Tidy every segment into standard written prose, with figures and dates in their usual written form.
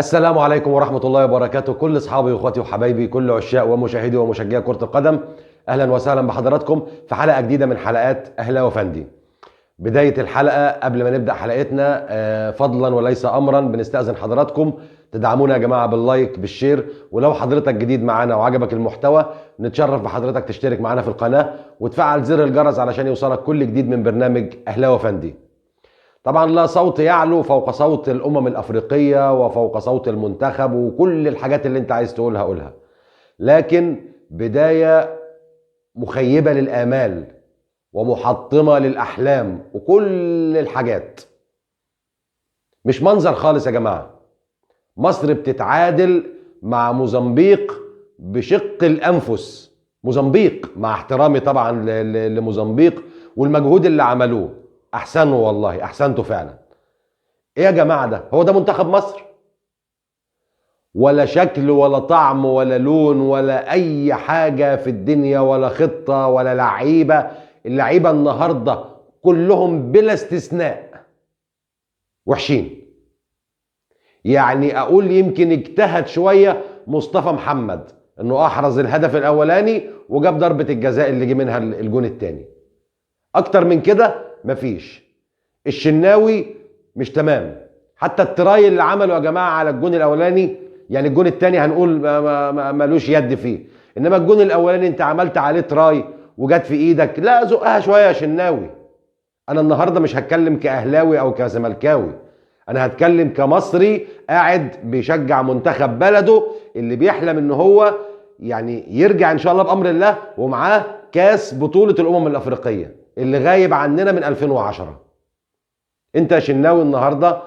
السلام عليكم ورحمة الله وبركاته. كل أصحابي وإخواتي وحبايبي، كل عشاق ومشاهدي ومشجعي كرة القدم، أهلا وسهلا بحضراتكم في حلقة جديدة من حلقات أهلاوي فندي. بداية الحلقة قبل ما نبدأ حلقتنا فضلا وليس أمرا بنستأذن حضراتكم تدعمونا يا جماعة باللايك بالشير، ولو حضرتك جديد معانا وعجبك المحتوى نتشرف بحضرتك تشترك معانا في القناة وتفعل زر الجرس علشان يوصلك كل جديد من برنامج أهلاوي فندي. طبعا لا صوت يعلو فوق صوت الأمم الأفريقية وفوق صوت المنتخب وكل الحاجات اللي انت عايز تقولها قولها، لكن بداية مخيبة للآمال ومحطمة للأحلام وكل الحاجات. مش منظر خالص يا جماعة. مصر بتتعادل مع موزمبيق بشق الأنفس. موزمبيق، مع احترامي طبعا لموزمبيق والمجهود اللي عملوه، أحسنوا والله، أحسنتوا فعلا. إيه يا جماعة ده؟ هو ده منتخب مصر؟ ولا شكل ولا طعم ولا لون ولا أي حاجة في الدنيا ولا خطة ولا لعيبة. اللعيبة النهاردة كلهم بلا استثناء وحشين. يعني أقول يمكن اجتهد شوية مصطفى محمد إنه أحرز الهدف الأولاني وجاب ضربة الجزاء اللي جه منها الجون الثاني. أكتر من كده مفيش. الشناوي مش تمام. حتى التراي اللي عمله يا جماعة على الجون الأولاني، يعني الجون الثاني هنقول ملوش يد فيه، إنما الجون الأولاني أنت عملت عليه تراي وجت في إيدك، لا زقها شوية يا شناوي. أنا النهاردة مش هتكلم كأهلاوي أو كزملكاوي، أنا هتكلم كمصري قاعد بيشجع منتخب بلده اللي بيحلم إن هو يعني يرجع إن شاء الله بأمر الله ومعاه كاس بطولة الأمم الأفريقية اللي غايب عننا من 2010. انت يا شناوي النهارده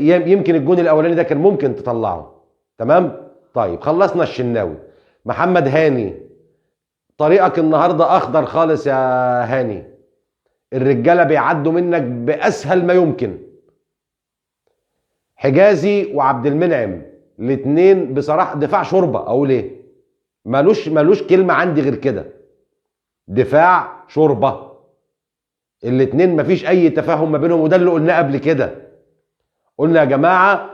يمكن الجون الاولاني ده كان ممكن تطلعه، تمام؟ طيب خلصنا الشناوي. محمد هاني، طريقك النهارده اخضر خالص يا هاني. الرجاله بيعدوا منك باسهل ما يمكن. حجازي وعبد المنعم الاثنين بصراحه دفاع شوربه، اقول ايه؟ ملوش كلمه عندي غير كده. دفاع شوربه. الاثنين مفيش اي تفاهم ما بينهم، وده اللي قلناه قبل كده. قلنا يا جماعه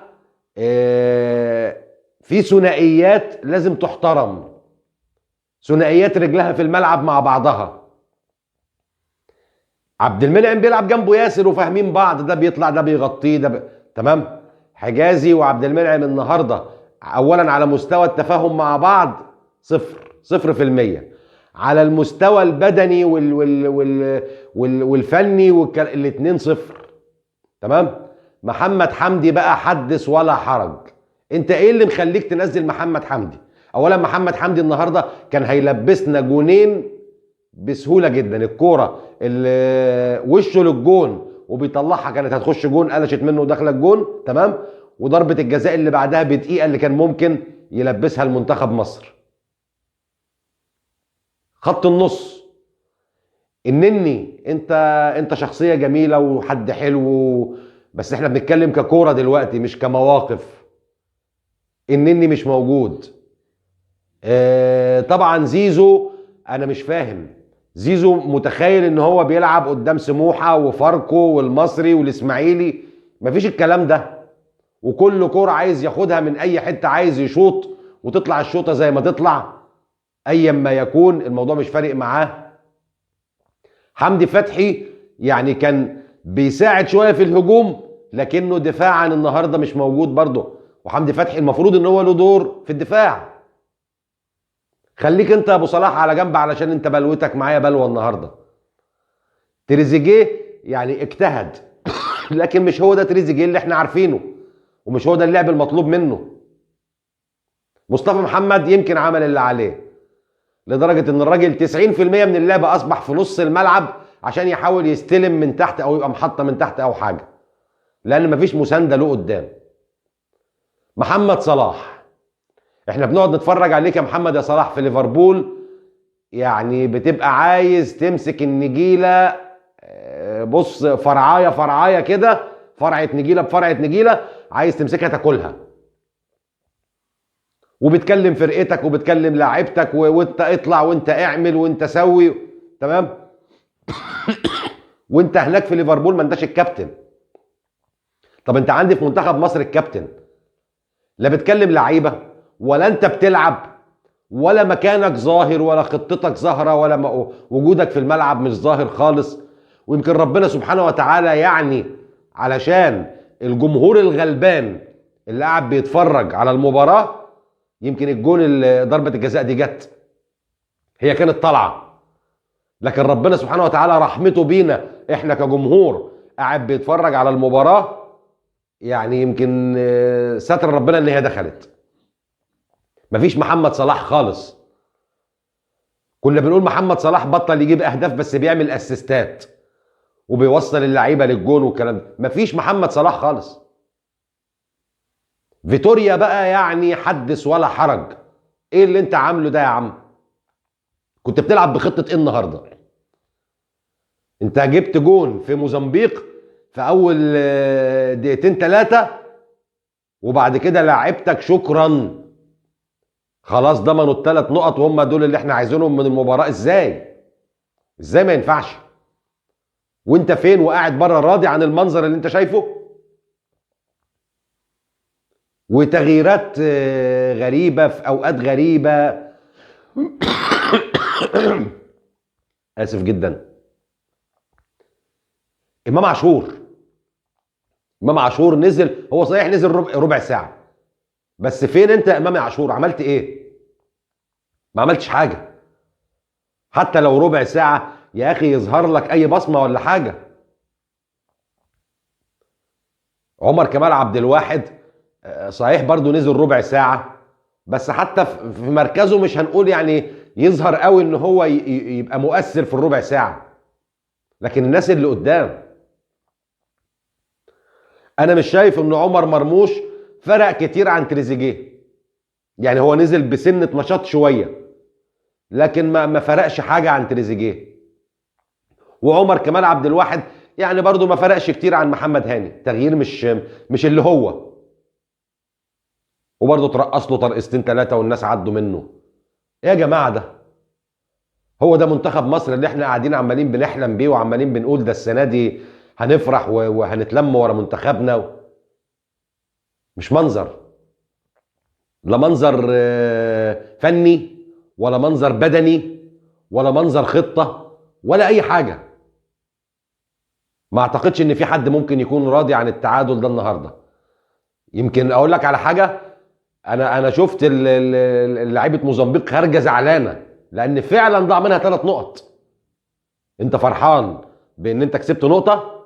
في ثنائيات لازم تحترم، ثنائيات رجلها في الملعب مع بعضها. عبد المنعم بيلعب جنبه ياسر وفاهمين بعض، ده بيطلع ده بيغطيه تمام. حجازي وعبد المنعم النهارده اولا على مستوى التفاهم مع بعض صفر في المية. على المستوى البدني والفني الاثنين صفر، تمام. محمد حمدي بقى حدث ولا حرج. انت ايه اللي مخليك تنزل محمد حمدي؟ اولا محمد حمدي النهارده كان هيلبسنا جونين بسهوله جدا. الكوره اللي وشه للجون وبيطلعها كانت هتخش جون، قلشت منه وداخله الجون، تمام. وضربه الجزاء اللي بعدها بدقيقه اللي كان ممكن يلبسها المنتخب مصر. خط النص النني، انت شخصيه جميله وحد حلو، بس احنا بنتكلم ككوره دلوقتي مش كمواقف. النني مش موجود. طبعا زيزو، انا مش فاهم. زيزو متخيل ان هو بيلعب قدام سموحه وفاركو والمصري والاسماعيلي؟ مفيش الكلام ده. وكل كوره عايز ياخدها من اي حته، عايز يشوط وتطلع الشوطه زي ما تطلع، ايا ما يكون الموضوع مش فارق معاه. حمدي فتحي يعني كان بيساعد شويه في الهجوم، لكنه دفاعا النهارده مش موجود برضه. وحمدي فتحي المفروض ان هو له دور في الدفاع. خليك انت يا ابو صلاح على جنب علشان انت بلوتك معايا بلوه النهارده. تريزيجيه يعني اجتهد لكن مش هو ده تريزيجيه اللي احنا عارفينه، ومش هو ده اللعب المطلوب منه. مصطفى محمد يمكن عمل اللي عليه، لدرجه ان الراجل 90% من اللعب اصبح في نص الملعب عشان يحاول يستلم من تحت او يبقى محطه من تحت او حاجه، لان مفيش مسانده له قدام. محمد صلاح، احنا بنقعد نتفرج عليك يا محمد يا صلاح في ليفربول، يعني بتبقى عايز تمسك النجيله. بص، فرعايه فرعايه كده، فرعه نجيله بفرعه نجيله، عايز تمسكها تاكلها. وبتكلم فرقتك وبتكلم لاعيبتك وانت اطلع وانت اعمل وانت سوي، تمام. وانت هناك في ليفربول ما انتش الكابتن. طب انت عندي في منتخب مصر الكابتن. لا بتكلم لعيبه ولا انت بتلعب ولا مكانك ظاهر ولا خطتك ظاهره ولا وجودك في الملعب مش ظاهر خالص. ويمكن ربنا سبحانه وتعالى يعني علشان الجمهور الغلبان اللي قاعد بيتفرج على المباراه، يمكن الجون ضربه الجزاء دي جت، هي كانت طالعه، لكن ربنا سبحانه وتعالى رحمته بينا احنا كجمهور قاعد بيتفرج على المباراه، يعني يمكن ستر ربنا ان هي دخلت. مفيش محمد صلاح خالص. كنا بنقول محمد صلاح بطل يجيب اهداف بس بيعمل اسيستات وبيوصل اللعيبه للجون والكلام ده. مفيش محمد صلاح خالص. فيتوريا بقى يعني حدث ولا حرج. ايه اللي انت عامله ده يا عم؟ كنت بتلعب بخطه ايه النهارده؟ انت جبت جون في موزمبيق في اول دقيقتين ثلاثه، وبعد كده لعبتك شكرا، خلاص ضمنوا الثلاث نقط وهم دول اللي احنا عايزينهم من المباراه. ازاي ما ينفعش؟ وانت فين وقاعد بره راضي عن المنظر اللي انت شايفه؟ وتغييرات غريبه في اوقات غريبه. اسف جدا. امام عاشور نزل، هو صحيح نزل ربع ساعه، بس فين انت يا امام عاشور؟ عملت ايه؟ ما عملتش حاجه. حتى لو ربع ساعه يا اخي يظهر لك اي بصمه ولا حاجه. عمر كمال عبد الواحد صحيح برضو نزل ربع ساعه، بس حتى في مركزه مش هنقول يعني يظهر قوي ان هو يبقى مؤثر في الربع ساعه. لكن الناس اللي قدام، انا مش شايف ان عمر مرموش فرق كتير عن تريزيجيه. يعني هو نزل بسنه نشاط شويه لكن ما فرقش حاجه عن تريزيجيه. وعمر كمال عبد الواحد يعني برضو ما فرقش كتير عن محمد هاني، تغيير مش اللي هو. وبرضو ترقص له ترقصتين ثلاثه والناس عدوا منه. ايه يا جماعه ده؟ هو ده منتخب مصر اللي احنا قاعدين عمالين بنحلم بيه وعمالين بنقول ده السنه دي هنفرح وهنتلم ورا منتخبنا؟ مش منظر، لا منظر فني ولا منظر بدني ولا منظر خطه ولا اي حاجه. ما اعتقدش ان في حد ممكن يكون راضي عن التعادل ده النهارده. يمكن اقول لك على حاجه، انا شفت لعيبه موزمبيق خارجه زعلانه لان فعلا ضاع منها 3 نقط. انت فرحان بان انت كسبت نقطه؟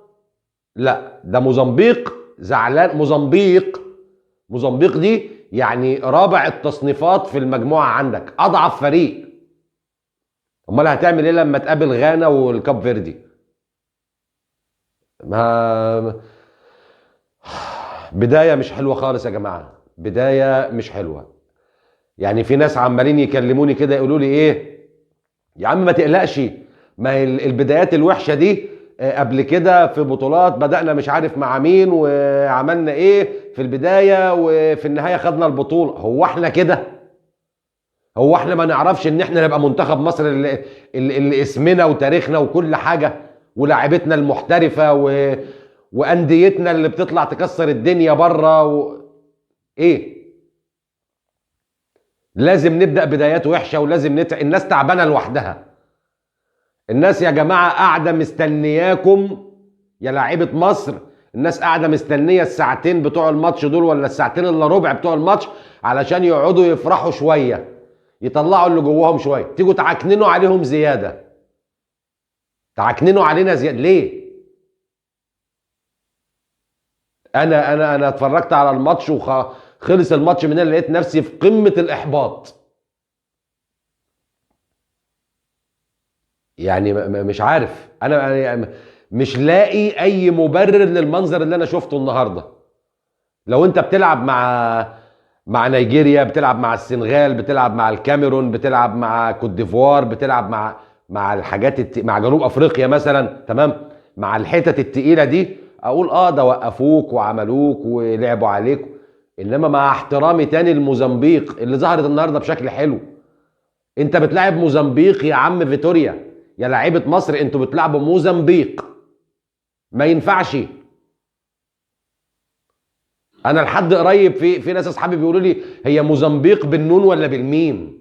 لا، ده موزمبيق زعلان. موزمبيق دي يعني رابع التصنيفات في المجموعه عندك، اضعف فريق. امال هتعمل ايه لما تقابل غانا والكاب فيردي؟ ما بدايه مش حلوه خالص يا جماعه، بدايه مش حلوه. يعني في ناس عمالين يكلموني كده يقولوا لي ايه يا عم ما تقلقش، ما هي البدايات الوحشه دي قبل كده في بطولات بدأنا مش عارف مع مين وعملنا ايه في البدايه وفي النهايه خدنا البطوله. هو احنا كده؟ هو احنا ما نعرفش ان احنا نبقى منتخب مصر اللي اسمنا وتاريخنا وكل حاجه ولاعيبتنا المحترفه وانديتنا اللي بتطلع تكسر الدنيا بره ايه؟ لازم نبدأ بدايات وحشه ولازم الناس تعبانه لوحدها. الناس يا جماعه قاعده مستنياكم يا لاعيبه مصر. الناس قاعده مستنيه الساعتين بتوع الماتش دول ولا الساعتين الا ربع بتوع الماتش علشان يقعدوا يفرحوا شويه، يطلعوا اللي جواهم شويه. تيجوا تعكننوا عليهم زياده، تعكننوا علينا زياده ليه؟ انا اتفرجت على الماتش وخلص الماتش من هنا لقيت نفسي في قمه الاحباط. يعني مش عارف، انا مش لاقي اي مبرر للمنظر اللي انا شفته النهارده. لو انت بتلعب مع نيجيريا، بتلعب مع السنغال، بتلعب مع الكاميرون، بتلعب مع كوت ديفوار، بتلعب مع مع جنوب افريقيا مثلا، تمام، مع الحتت التقيله دي، اقول ده وقفوك وعملوك ولعبوا عليك. انما مع احترامي تاني لموزمبيق اللي ظهرت النهارده بشكل حلو، انت بتلاعب موزمبيق يا عم فيتوريا، يا لعيبه مصر انتوا بتلعبوا موزمبيق، ما ينفعش. انا لحد قريب في ناس اصحابي بيقولوا لي هي موزمبيق بالنون ولا بالميم؟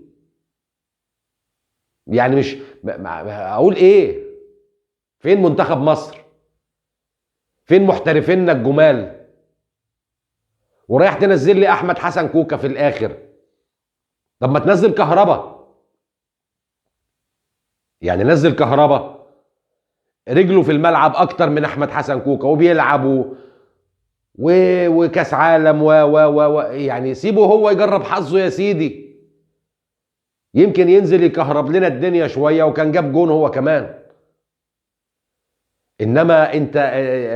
يعني مش اقول ايه؟ فين منتخب مصر؟ فين محترفيننا الجمال؟ ورايح تنزل لي احمد حسن كوكا في الاخر. طب ما تنزل كهربا، يعني نزل كهربا رجله في الملعب اكتر من احمد حسن كوكا وبيلعب وكاس عالم يعني سيبه هو يجرب حظه يا سيدي، يمكن ينزل يكهرب لنا الدنيا شويه، وكان جاب جون هو كمان. انما انت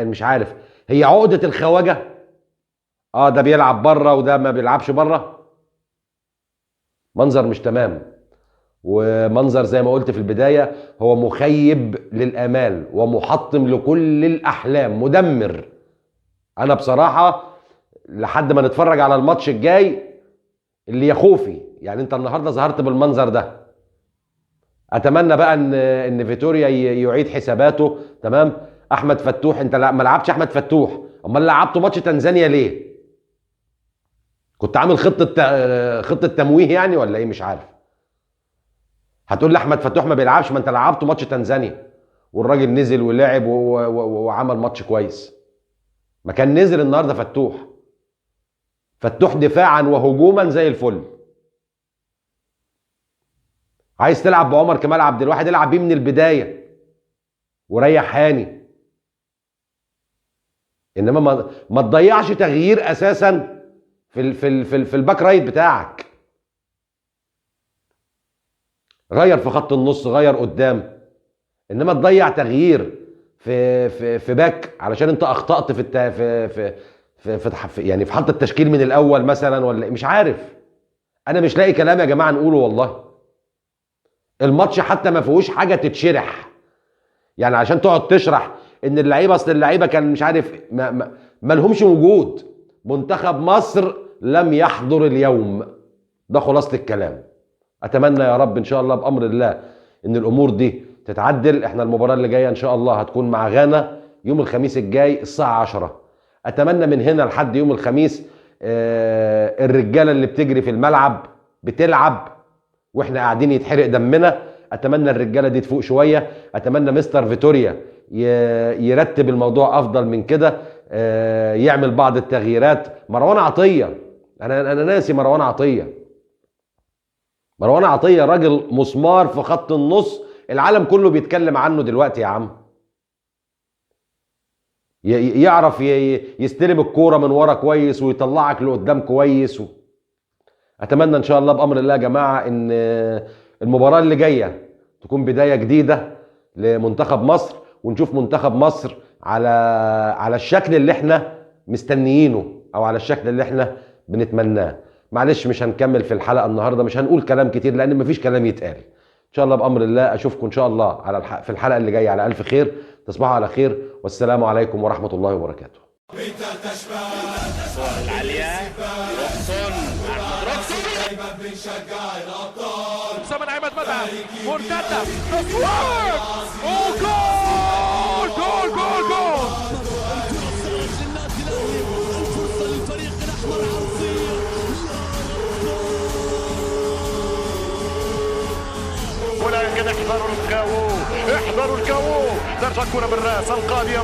مش عارف، هي عقده الخواجه. ده بيلعب بره وده ما بيلعبش بره. منظر مش تمام، ومنظر زي ما قلت في البدايه هو مخيب للامال ومحطم لكل الاحلام، مدمر. انا بصراحه لحد ما نتفرج على الماتش الجاي اللي يخوفي، يعني انت النهارده ظهرت بالمنظر ده. اتمنى بقى ان فيتوريا يعيد حساباته. تمام. احمد فتوح، انت ما لعبتش احمد فتوح، امال لعبته ماتش تنزانيا ليه؟ كنت عامل خطه تمويه يعني ولا ايه؟ مش عارف. هتقول لي احمد فتوح ما بيلعبش، ما انت لعبته ماتش تنزانيا والراجل نزل ولعب وعمل ماتش كويس. ما كان نزل النهارده فتوح دفاعا وهجوما زي الفل. عايز تلعب بعمر كمال عبد الواحد، العب بيه من البدايه وريح هاني. انما ما تضيعش تغيير اساسا في الباك رايت بتاعك. غير في خط النص، غير قدام، انما تضيع تغيير في باك علشان انت اخطأت يعني في حط التشكيل من الاول مثلا، ولا مش عارف. انا مش لاقي كلام يا جماعه نقوله والله. الماتش حتى ما فيهوش حاجه تتشرح، يعني عشان تقعد تشرح ان اللعيبه، اصل اللعيبه كان مش عارف، ما لهمش وجود. منتخب مصر لم يحضر اليوم، ده خلاصه الكلام. اتمنى يا رب ان شاء الله بامر الله ان الامور دي تتعدل. احنا المباراه اللي جايه ان شاء الله هتكون مع غانا يوم الخميس الجاي الساعه 10. اتمنى من هنا لحد يوم الخميس الرجاله اللي بتجري في الملعب بتلعب واحنا قاعدين يتحرق دمنا، اتمنى الرجاله دي تفوق شويه. اتمنى مستر فيتوريا يرتب الموضوع افضل من كده، يعمل بعض التغييرات. مروان عطيه، انا ناسي مروان عطيه. مروان عطيه راجل مسمار في خط النص، العالم كله بيتكلم عنه دلوقتي يا عم. يعرف يستلم الكوره من ورا كويس ويطلعك لقدام كويس. اتمنى ان شاء الله بامر الله يا جماعه ان المباراه اللي جايه تكون بدايه جديده لمنتخب مصر، ونشوف منتخب مصر على الشكل اللي احنا مستنيينه، او على الشكل اللي احنا بنتمناه. معلش مش هنكمل في الحلقه النهارده، مش هنقول كلام كتير لان مفيش كلام يتقال. ان شاء الله بامر الله اشوفكم ان شاء الله في الحلقه اللي جايه على الف خير. تصبحوا على خير، والسلام عليكم ورحمه الله وبركاته. العالية روكسون بنشجع الابطال. سامن عماد متعب مرتده تصوير وجول جول جول جول. الفرصه للفريق الاحمر عرضيه. ولكن احذروا الكاو، احذروا الكاو. ترجع الكره بالراس، القاضيه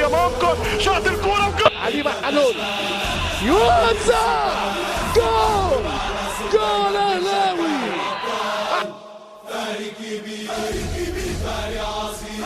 ممكن شاط الكره علي محلول يوزع جول اهلاوي. فريق كبير فريق عظيم.